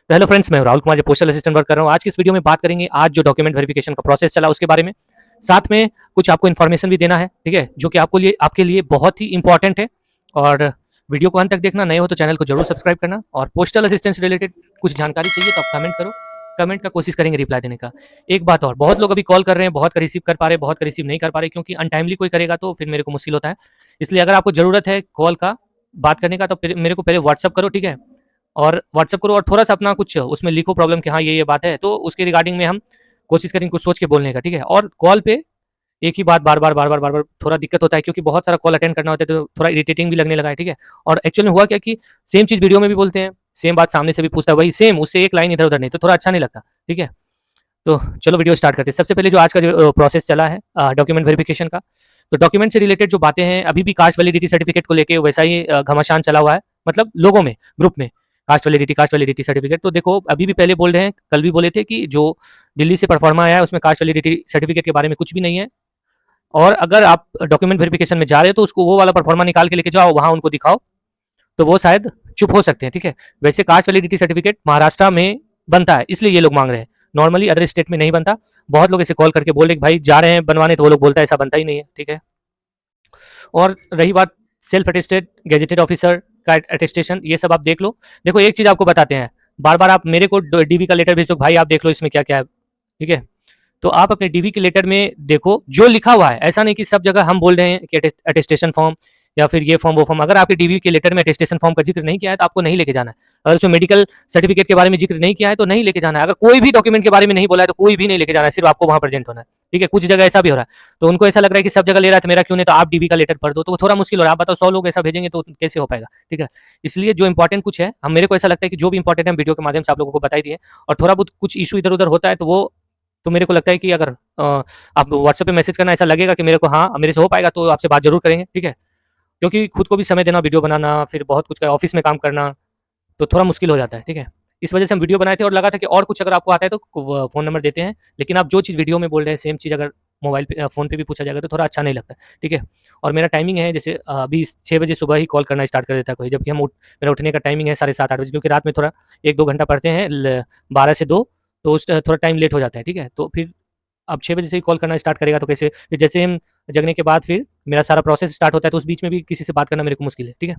तो hello friends, मैं राहुल कुमार, जो पोस्टल असिस्टेंट वर्क कर रहा हूँ। आज की इस वीडियो में बात करेंगे आज जो डॉक्यूमेंट वेरिफिकेशन का प्रोसेस चला उसके बारे में। साथ में कुछ आपको इन्फॉर्मेशन भी देना है, ठीक है, जो कि आपके लिए बहुत ही इंपॉर्टेंट है। और वीडियो को अंत तक देखना, नए हो तो चैनल को जरूर सब्सक्राइब करना। और पोस्टल असिस्टेंट से रिलेटेड कुछ जानकारी चाहिए तो आप कमेंट करो, कमेंट का कोशिश करेंगे रिप्लाई देने का। एक बात और, बहुत लोग अभी कॉल कर रहे हैं, बहुत का रिसीव कर पा रहे हैं, बहुत का रिसीव नहीं कर पा रहे, क्योंकि अनटाइमली कोई करेगा तो फिर मेरे को मुश्किल होता है। इसलिए अगर आपको ज़रूरत है कॉल का, बात करने का, तो मेरे को पहले व्हाट्सअप करो, ठीक है। और व्हाट्सअप करो और थोड़ा-सा अपना कुछ उसमें लिखो प्रॉब्लम कि हाँ, ये बात है, तो उसके रिगार्डिंग में हम कोशिश करेंगे कुछ सोच के बोलने का, ठीक है। और कॉल पे एक ही बात बार-बार थोड़ा दिक्कत होता है, क्योंकि बहुत सारा कॉल अटेंड करना होता है, तो थोड़ा इरिटेटिंग भी लगने लगा है, ठीक है। और एक्चुअल में हुआ क्या कि सेम चीज़ वीडियो में भी बोलते हैं, सेम बात सामने से भी पूछता है, वही सेम, उससे एक लाइन इधर-उधर नहीं, तो थोड़ा अच्छा नहीं लगता, ठीक है। तो चलो वीडियो स्टार्ट करते हैं। सबसे पहले जो आज का जो प्रोसेस चला है डॉक्यूमेंट वेरिफिकेशन का, तो डॉक्यूमेंट से रिलेटेड जो बातें हैं, अभी भी कास्ट वैलिडिटी सर्टिफिकेट को लेके वैसा ही घमासान चला हुआ है, मतलब लोगों में, ग्रुप में। कास्ट वैलिडिटी सर्टिफिकेट तो देखो, अभी भी पहले बोल रहे हैं, कल भी बोले थे कि जो दिल्ली से परफॉर्मा आया है उसमें कास्ट वैलिडिटी सर्टिफिकेट के बारे में कुछ भी नहीं है। और अगर आप डॉक्यूमेंट वेरिफिकेशन में जा रहे हो तो उसको वो वाला परफॉर्मा निकाल के लेके जाओ, वहाँ उनको दिखाओ, तो वो शायद चुप हो सकते हैं, ठीक है। वैसे कास्ट वैलिडिटी सर्टिफिकेट महाराष्ट्र में बनता है, इसलिए ये लोग मांग रहे हैं। नॉर्मली अदर स्टेट में नहीं बनता। बहुत लोग ऐसे कॉल करके बोल रहे कि भाई जा रहे हैं बनवाने, तो वो लोग बोलता है ऐसा बनता ही नहीं है, ठीक है। और रही बात सेल्फ अटेस्टेड गेजेटेड ऑफिसर का अटेस्टेशन, ये सब आप देख लो। देखो एक चीज़ आपको बताते हैं, बार बार आप मेरे को डीवी का लेटर भेज दो, भाई आप देख लो इसमें क्या क्या है, ठीक है। तो आप अपने डीवी के लेटर में देखो जो लिखा हुआ है, ऐसा नहीं कि सब जगह हम बोल रहे हैं कि अटेस्टेशन फॉर्म या फिर ये फॉर्म वो फॉर्म। अगर आपके डीवी के लेटर में अटेस्टेशन फॉर्म का जिक्र नहीं किया है तो आपको नहीं लेके जाना है। अगर उसमें मेडिकल सर्टिफिकेट के बारे में जिक्र नहीं किया है तो नहीं लेके जाना है। अगर कोई भी डॉक्यूमेंट के बारे में नहीं बोला है तो कोई भी नहीं लेके जाना है, सिर्फ आपको वहाँ प्रेजेंट होना है, ठीक है। कुछ जगह ऐसा भी हो रहा है, तो उनको ऐसा लग रहा है कि सब जगह ले रहा है तो मेरा क्यों नहीं, तो आप डीवी का लेटर पढ़ दो, तो वो थोड़ा मुश्किल हो रहा है। आप बताओ 100 लोग ऐसा भेजेंगे तो कैसे हो पाएगा, ठीक है। इसलिए जो इंपॉर्टेंट कुछ है, हम मेरे को ऐसा लगता है कि जो भी इंपॉर्टेंट है हम वीडियो के माध्यम से आप लोगों को बता ही दिए। और थोड़ा बहुत कुछ इशू इधर उधर होता है तो वो, तो मेरे को लगता है कि अगर आप व्हाट्सएप पे मैसेज करना, ऐसा लगेगा कि मेरे को हाँ मेरे से हो पाएगा तो आपसे बात जरूर करेंगे, ठीक है। क्योंकि खुद को भी समय देना, वीडियो बनाना, फिर बहुत कुछ का ऑफिस में काम करना, तो थोड़ा मुश्किल हो जाता है, ठीक है। इस वजह से हम वीडियो बनाए थे और लगा था कि और कुछ अगर आपको आता है तो फ़ोन नंबर देते हैं, लेकिन आप जो चीज़ वीडियो में बोल रहे हैं सेम चीज़ अगर मोबाइल पे फ़ोन पे भी पूछा जाएगा तो थोड़ा अच्छा नहीं लगता, ठीक है। और मेरा टाइमिंग है जैसे अभी 6 बजे सुबह ही कॉल करना स्टार्ट कर देता है कोई, जबकि मेरा उठने का टाइमिंग है 7:30-8 बजे, क्योंकि रात में थोड़ा 1-2 घंटा पढ़ते हैं 12 से 2, तो उस थोड़ा टाइम लेट हो जाता है, ठीक है। तो फिर अब 6 बजे से ही कॉल करना स्टार्ट करेगा तो कैसे, फिर जैसे हम जगने के बाद फिर मेरा सारा प्रोसेस स्टार्ट होता है, तो उस बीच में भी किसी से बात करना मेरे को मुश्किल है, ठीक है।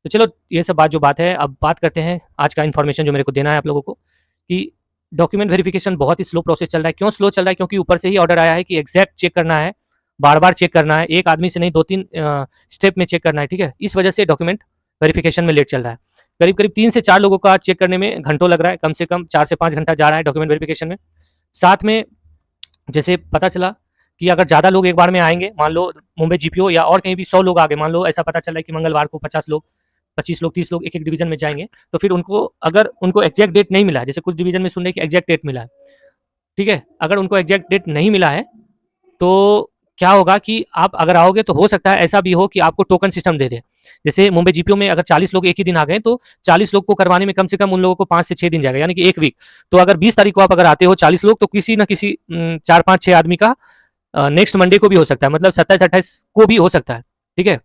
तो चलो ये सब बात जो बात है, अब बात करते हैं आज का इन्फॉर्मेशन जो मेरे को देना है आप लोगों को, कि डॉक्यूमेंट वेरिफिकेशन बहुत ही स्लो प्रोसेस चल रहा है। क्यों स्लो चल रहा है? क्योंकि ऊपर से ही ऑर्डर आया है कि एग्जैक्ट चेक करना है, बार-बार चेक करना है, एक आदमी से नहीं 2-3 स्टेप में चेक करना है, ठीक है। इस वजह से डॉक्यूमेंट वेरिफिकेशन में लेट चल रहा है। करीब-करीब 3 से 4 लोगों का चेक करने में घंटों लग रहा है, कम से कम 4 से 5 घंटा जा रहा है डॉक्यूमेंट वेरिफिकेशन में। साथ में जैसे पता चला कि अगर ज़्यादा लोग एक बार में आएँगे, मान लो मुंबई जीपीओ या और कहीं भी 100 लोग आ गए, मान लो ऐसा पता चला है कि मंगलवार को 50 लोग, 25 लोग, 30 लोग एक-एक डिवीज़न में जाएँगे, तो फिर उनको, अगर उनको एग्ज़ैक्ट डेट नहीं मिला है, जैसे कुछ डिवीज़न में सुन रहे हैं कि एग्ज़ैक्ट डेट मिला है, ठीक है? अगर उनको एग्ज़ैक्ट डेट नहीं मिला है, तो क्या होगा कि आप अगर आओगे तो हो सकता है ऐसा भी हो कि आपको टोकन सिस्टम दे दे। जैसे मुंबई जीपीओ में अगर 40 लोग एक ही दिन आ गए, तो 40 लोग को करवाने में कम से कम उन लोगों को 5 से 6 दिन जाएगा, यानी कि 1 वीक। तो अगर 20 तारीख को आप अगर आते हो 40 लोग, तो किसी न किसी 4, 5, 6 आदमी का नेक्स्ट मंडे को भी हो सकता है, मतलब 27-28 को भी हो सकता है, ठीक है।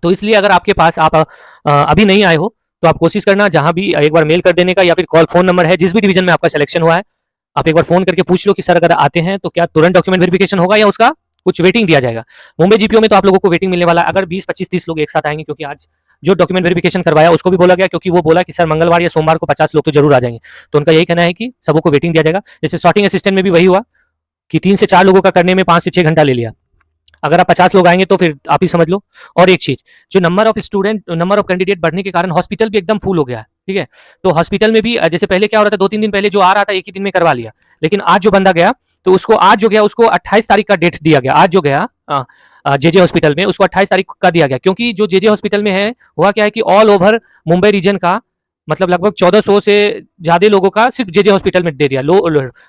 तो इसलिए अगर आपके पास आप अभी नहीं आए हो, तो आप कोशिश करना जहाँ भी एक बार मेल कर देने का, या फिर कॉल, फ़ोन नंबर है जिस भी डिवीज़न में आपका सिलेक्शन हुआ है, आप एक बार फ़ोन करके पूछ लो कि सर अगर आते हैं तो क्या तुरंत डॉक्यूमेंट वेरिफिकेशन होगा या उसका कुछ वेटिंग दिया जाएगा। मुंबई जीपीओ में तो आप लोगों को वेटिंग मिलने वाला है, अगर 20-25-30 लोग एक साथ आएँगे, क्योंकि आज जो डॉक्यूमेंट वेरिफिकेशन करवाया उसको भी बोला गया, क्योंकि वो बोला कि सर मंगलवार या सोमवार को 50 लोग तो ज़रूर आ जाएँगे। तो उनका यही कहना है कि सबों को वेटिंग दिया जाएगा। जैसे सॉर्टिंग असिस्टेंट में भी वही हुआ कि 3 से 4 लोगों का करने में 5 से 6 घंटा ले लिया। अगर आप 50 लोग आएँगे तो फिर आप ही समझ लो। और एक चीज़, जो नंबर ऑफ कैंडिडेट बढ़ने के कारण हॉस्पिटल भी एकदम फुल हो गया है, ठीक है? तो हॉस्पिटल में भी जैसे पहले क्या हो रहा था, 2-3 दिन पहले जो आ रहा था एक ही दिन में करवा लिया। लेकिन आज जो बंदा गया, तो उसको आज जो गया उसको 28 तारीख का डेट दिया गया। आज जो गया जेजे हॉस्पिटल में, उसको 28 तारीख का दिया गया, क्योंकि जो जेजे हॉस्पिटल में है, हुआ क्या है कि ऑल ओवर मुंबई रीजन का, मतलब लगभग 1400 से ज़्यादा लोगों का सिर्फ जेजे हॉस्पिटल में दे दिया।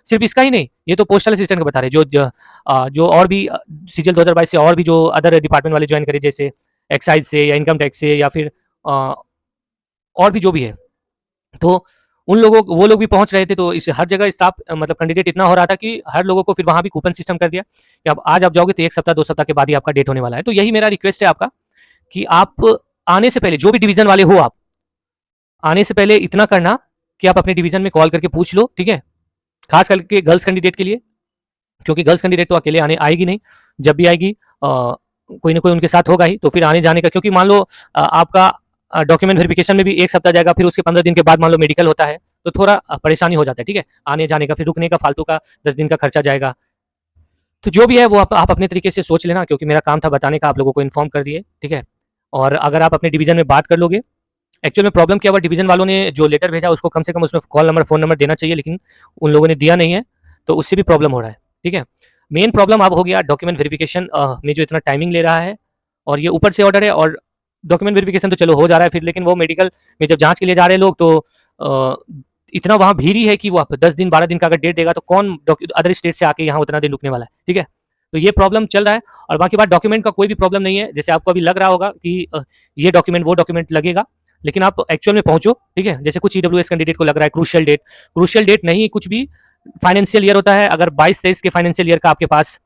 सिर्फ इसका ही नहीं, ये तो पोस्टल असिस्टेंट का बता रहे, जो और भी सीजीएल 2022 से और भी जो अदर डिपार्टमेंट वाले ज्वाइन करे, जैसे एक्साइज से या इनकम टैक्स से या फिर और भी जो भी है, तो उन लोगों वो लोग भी पहुंच रहे थे। तो इस हर जगह स्टाफ मतलब कैंडिडेट इतना हो रहा था कि हर लोगों को फिर वहां भी कूपन सिस्टम कर दिया कि अब आज आप जाओगे तो 1 सप्ताह 2 सप्ताह के बाद ही आपका डेट होने वाला है। तो यही मेरा रिक्वेस्ट है आपका, कि आप आने से पहले, जो भी डिवीजन वाले हो, आप आने से पहले इतना करना कि आप अपने डिवीजन में कॉल करके पूछ लो, ठीक है, खास करके गर्ल्स कैंडिडेट के लिए, क्योंकि गर्ल्स कैंडिडेट तो अकेले आने आएगी नहीं, जब भी आएगी कोई ना कोई उनके साथ होगा ही, तो फिर आने जाने का, क्योंकि मान लो आपका डॉक्यूमेंट वेरिफिकेशन में भी 1 सप्ताह जाएगा, फिर उसके 15 दिन के बाद मान लो मेडिकल होता है, तो थोड़ा परेशानी हो जाता है, ठीक है, आने जाने का, फिर रुकने का फालतू का 10 दिन का खर्चा जाएगा। तो जो भी है वो आप अपने तरीके से सोच लेना, क्योंकि मेरा काम था बताने का, आप लोगों को इन्फॉर्म कर दिए, ठीक है। और अगर आप अपने डिवीजन में बात कर लोगे, एक्चुअल में प्रॉब्लम क्या हुआ, डिवीजन वालों ने जो लेटर भेजा उसको कम से कम उसमें कॉल नंबर, फ़ोन नंबर देना चाहिए, लेकिन उन लोगों ने दिया नहीं है, तो उससे भी प्रॉब्लम हो रहा है, ठीक है। मेन प्रॉब्लम अब हो गया डॉक्यूमेंट वेरिफिकेशन में जो इतना टाइमिंग ले रहा है, और ये ऊपर से ऑर्डर है, और डॉक्यूमेंट वेरिफिकेशन तो चलो हो जा रहा है फिर, लेकिन वो मेडिकल में जब जाँच के लिए जा रहे हैं लोग, तो इतना वहाँ भीड़ ही है कि वो 10 दिन 12 दिन का अगर डेट देगा तो कौन अदर स्टेट से आके यहाँ उतना दिन रुकने वाला है, ठीक है। तो ये प्रॉब्लम चल रहा है, और बाकी बात डॉक्यूमेंट का कोई भी प्रॉब्लम नहीं है, जैसे आपको अभी लग रहा होगा कि ये डॉक्यूमेंट वो डॉक्यूमेंट लगेगा, लेकिन आप एक्चुअल में पहुंचो, ठीक है। जैसे कुछ ईडब्ल्यूएस कैंडिडेट को लग रहा है क्रूशियल डेट नहीं, कुछ भी फाइनेंशियल ईयर होता है, अगर 22-23 के फाइनेंशियल ईयर का आपके पास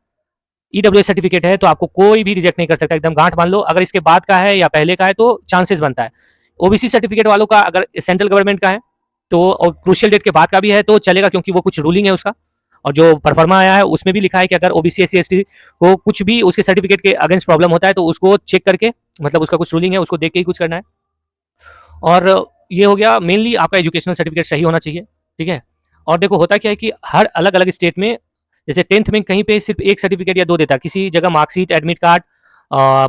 ईडब्ल्यूएस सर्टिफिकेट है तो आपको कोई भी रिजेक्ट नहीं कर सकता, एकदम गांठ मान लो। अगर इसके बाद का है या पहले का है तो चांसेस बनता है। ओबीसी सर्टिफिकेट वालों का अगर सेंट्रल गवर्नमेंट का है तो, और क्रूशियल डेट के बाद का भी है तो चलेगा, क्योंकि वो कुछ रूलिंग है उसका, और जो परफॉर्मा आया है उसमें भी लिखा है कि अगर ओबीसी एससी एसटी को कुछ भी उसके सर्टिफिकेट के अगेंस्ट प्रॉब्लम होता है तो उसको चेक करके, मतलब उसका कुछ रूलिंग है उसको देख के ही कुछ करना है। और ये हो गया मेनली आपका एजुकेशनल सर्टिफिकेट सही होना चाहिए, ठीक है। और देखो होता क्या है कि हर अलग अलग स्टेट में, जैसे 10th में कहीं पे सिर्फ 1 सर्टिफिकेट या 2 देता है, किसी जगह marksheet, admit card,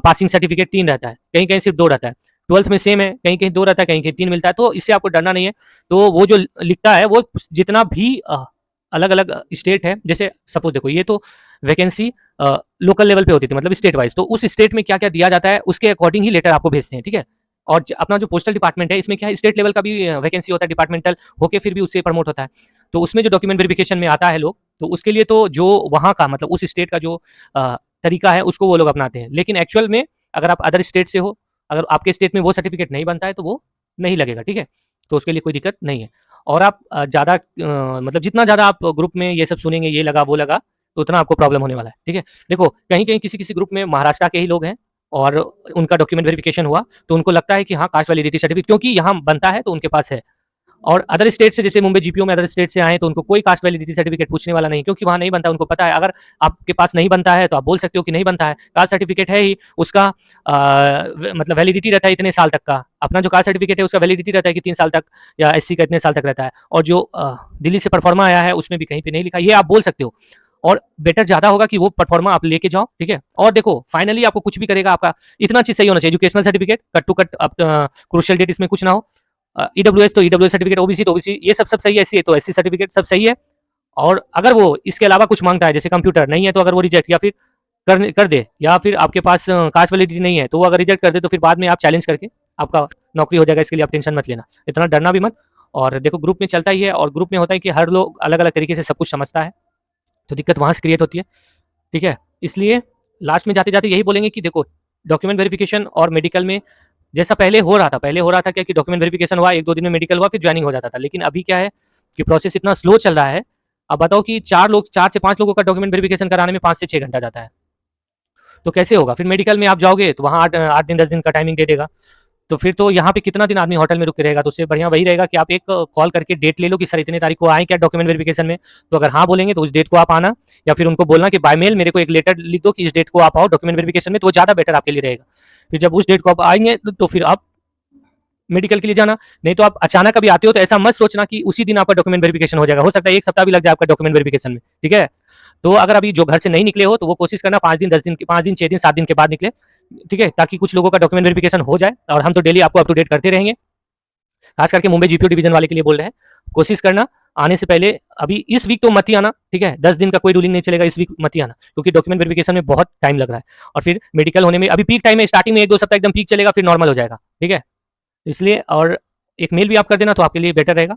passing certificate 3 रहता है, कहीं कहीं सिर्फ 2 रहता है। 12th में सेम है, कहीं कहीं 2 रहता है, कहीं कहीं 3 मिलता है, तो इससे आपको डरना नहीं है। तो वो जो लिखता है वो जितना भी अलग अलग स्टेट है, जैसे सपोज देखो ये तो वैकेंसी लोकल लेवल पे होती थी, मतलब स्टेट वाइज, तो उस स्टेट में क्या क्या दिया जाता है उसके अकॉर्डिंग ही लेटर आपको भेजते हैं, ठीक है। और अपना जो पोस्टल डिपार्टमेंट है इसमें क्या है, स्टेट लेवल का भी वैकेंसी होता है, डिपार्टमेंटल होके फिर भी उससे प्रमोट होता है। तो उसमें जो डॉक्यूमेंट वेरिफिकेशन में आता है लोग, तो उसके लिए तो जो वहाँ का मतलब उस स्टेट का जो तरीका है उसको वो लोग अपनाते हैं, लेकिन एक्चुअल में अगर आप अदर स्टेट से हो, अगर आपके स्टेट में वो सर्टिफिकेट नहीं बनता है तो वो नहीं लगेगा, ठीक है। तो उसके लिए कोई दिक्कत नहीं है। और आप ज़्यादा मतलब जितना ज़्यादा आप ग्रुप में ये सब सुनेंगे, ये लगा वो लगा, तो उतना आपको प्रॉब्लम होने वाला है, ठीक है। देखो कहीं कहीं किसी किसी ग्रुप में महाराष्ट्र के ही लोग हैं और उनका डॉक्यूमेंट वेरिफिकेशन हुआ, तो उनको लगता है कि हाँ कास्ट वैलिडिटी सर्टिफिकेट क्योंकि यहाँ बनता है तो उनके पास है। और अदर स्टेट से, जैसे मुंबई जीपीओ में अदर स्टेट से आए तो उनको कोई कास्ट वैलिडिटी सर्टिफिकेट पूछने वाला नहीं, क्योंकि वहाँ नहीं बनता, उनको पता है। अगर आपके पास नहीं बनता है तो आप बोल सकते हो कि नहीं बनता है, कास्ट सर्टिफिकेट है ही, उसका मतलब वैलिडिटी रहता है इतने साल तक का। अपना जो कास्ट सर्टिफिकेट है उसका वैलिडिटी रहता है कि 3 साल तक, या एससी का इतने साल तक रहता है। और जो दिल्ली से परफॉर्मा आया है उसमें भी कहीं पे नहीं लिखा, ये आप बोल सकते हो। और बेटर ज़्यादा होगा कि वो परफॉर्मा आप लेके जाओ, ठीक है। और देखो फाइनली आपको कुछ भी करेगा, आपका इतना चीज़ सही होना चाहिए, educational certificate cut to cut, crucial date इसमें कुछ ना हो, ईडब्ल्यूएस तो ईडब्ल्यूएस सर्टिफिकेट, ओबीसी तो ओबीसी, ये सब सही है, एससी है तो एससी सर्टिफिकेट सब सही है। और अगर वो इसके अलावा कुछ मांगता है, जैसे कंप्यूटर नहीं है तो अगर वो रिजेक्ट या फिर कर दे, या फिर आपके पास कास्ट वैलिडिटी नहीं है तो वो अगर रिजेक्ट कर दे तो फिर बाद में आप चैलेंज करके आपका नौकरी हो जाएगा। इसके लिए आप टेंशन मत लेना, इतना डरना भी मत। और देखो ग्रुप में चलता ही है, और ग्रुप में होता है कि हर लोग अलग अलग तरीके से सब कुछ समझता है, तो दिक्कत वहाँ से क्रिएट होती है, ठीक है। इसलिए लास्ट में जाते जाते यही बोलेंगे कि देखो डॉक्यूमेंट वेरिफिकेशन और मेडिकल में जैसा पहले हो रहा था क्या कि डॉक्यूमेंट वेरिफिकेशन हुआ, 1-2 दिन में मेडिकल हुआ, फिर ज्वाइनिंग हो जाता था। लेकिन अभी क्या है कि प्रोसेस इतना स्लो चल रहा है। अब बताओ कि 4 से 5 लोगों का डॉक्यूमेंट वेरिफिकेशन कराने में 5 से 6 घंटा जाता है, तो कैसे होगा। फिर मेडिकल में आप जाओगे तो वहाँ 8 दिन 10 दिन का टाइमिंग दे देगा, तो फिर तो यहाँ पे कितना दिन आदमी होटल में रुक के रहेगा। तो उससे बढ़िया वही रहेगा कि आप एक कॉल करके डेट ले लो कि सर इतने तारीख को आए क्या डॉक्यूमेंट वेरिफिकेशन में। तो अगर हाँ बोलेंगे तो उस डेट को आप आना, या फिर उनको बोलना कि बाय मेल मेरे को एक लेटर लिख दो कि इस डेट को आप आओ डॉक्यूमेंट वेरिफिकेशन में, तो वो ज़्यादा बेटर आपके लिए रहेगा। फिर जब उस डेट को आप आएंगे तो फिर आप मेडिकल के लिए जाना। नहीं तो आप अचानक अभी आते हो तो ऐसा मत सोचना कि उसी दिन आपका डॉक्यूमेंट वेरिफिकेशन हो जाएगा, हो सकता है 1 सप्ताह भी लग जाए आपका डॉक्यूमेंट वेरिफिकेशन में, ठीक है। तो अगर अभी जो घर से नहीं निकले हो तो वो कोशिश करना 5 दिन 10 दिन 5 दिन 6 दिन 7 दिन के बाद निकले, ठीक है, ताकि कुछ लोगों का डॉक्यूमेंट वेरिफिकेशन हो जाए। और हम तो डेली आपको अप टू डेट करते रहेंगे, खास करके मुंबई जीपीओ डिवीजन वाले के लिए बोल रहे हैं। कोशिश करना आने से पहले, अभी इस वीक तो मत ही आना, ठीक है, 10 दिन का कोई रूलिंग नहीं चलेगा, इस वीक मत ही आना, क्योंकि डॉक्यूमेंट वेरिफिकेशन में बहुत टाइम लग रहा है। और फिर मेडिकल होने में अभी पीक टाइम है, स्टार्टिंग में 1-2 सप्ताह एकदम पीक चलेगा, फिर नॉर्मल हो जाएगा, ठीक है। इसलिए और एक मेल भी आप कर देना तो आपके लिए बेटर रहेगा,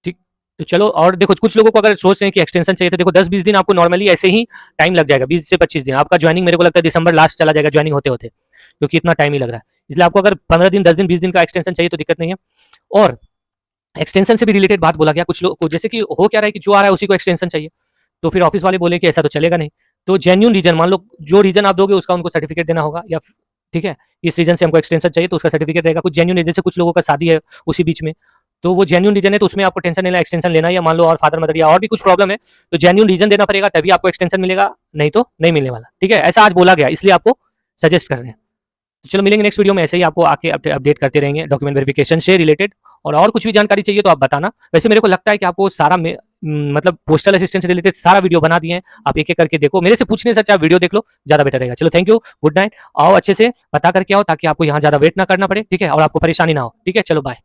ठीक। तो चलो, और देखो कुछ लोगों को अगर सोच रहे हैं कि एक्सटेंशन चाहिए तो देखो 10-20 दिन आपको नॉर्मली ऐसे ही टाइम लग जाएगा, 20 से 25 दिन आपका ज्वाइनिंग मेरे को लगता है दिसंबर लास्ट चला जाएगा ज्वाइनिंग होते होते, क्योंकि इतना टाइम ही लग रहा है। इसलिए आपको अगर 15 दिन 10 दिन 20 दिन का एक्सटेंशन चाहिए तो दिक्कत नहीं है। और एक्सटेंशन से भी रिलेटेड बात बोला गया कुछ लोग को, जैसे कि हो क्या रहा है कि जो आ रहा है उसी को एक्सटेंशन चाहिए, तो फिर ऑफिस वाले बोले कि ऐसा तो चलेगा नहीं। तो जेन्यून रीजन, मान लो जो रीजन आप दोगे उसका उनको सर्टिफिकेट देना होगा, या ठीक है, इस रीजन से हमको एक्सटेंशन चाहिए तो उसका सर्टिफिकेट रहेगा। कुछ जेन्यून रीजन से कुछ लोगों का शादी है उसी बीच में, तो वो जेन्युइन रीजन है तो उसमें आपको टेंशन लेना, एक्सटेंशन लेना, या मान लो और फादर मदर या और भी कुछ प्रॉब्लम है तो जेन्युइन रीजन देना पड़ेगा, तभी आपको एक्सटेंशन मिलेगा, नहीं तो नहीं मिलने वाला। ठीक है, ऐसा आज बोला गया, इसलिए आपको सजेस्ट कर रहे हैं। तो चलो मिलेंगे नेक्स्ट वीडियो में, ऐसे ही आपको आके अपडेट करते रहेंगे डॉक्यूमेंट वेरिफिकेशन से रिलेटेड। और कुछ भी जानकारी चाहिए तो आप बताना। वैसे मेरे को लगता है कि आपको सारा मतलब पोस्टल असिस्टेंट से रिलेटेड सारा वीडियो बना दिए हैं, आप एक एक करके देखो, मेरे से पूछने से अच्छा वीडियो देख लो, ज्यादा बेटर रहेगा। चलो थैंक यू, गुड नाइट। आओ अच्छे से बता करके आओ ताकि आपको यहाँ ज्यादा वेट ना करना पड़े, ठीक है, और आपको परेशानी ना हो। ठीक है, चलो बाय।